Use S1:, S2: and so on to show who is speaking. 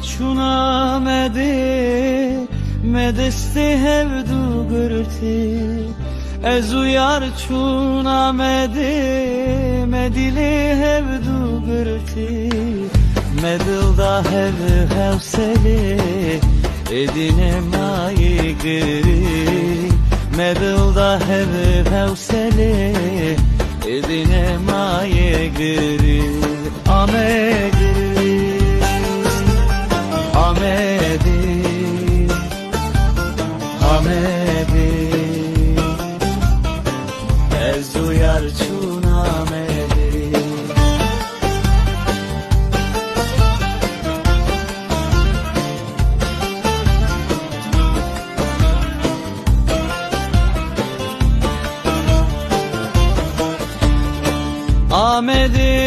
S1: çuna medesti hevdu gırti Ez uyar çuna medili hevdu gırti Medilda hev hevseli edine maygiri Medilda hev hevseli edine maygiri Amegiri Amedi Amedi Ez uyar çuna medi Amedi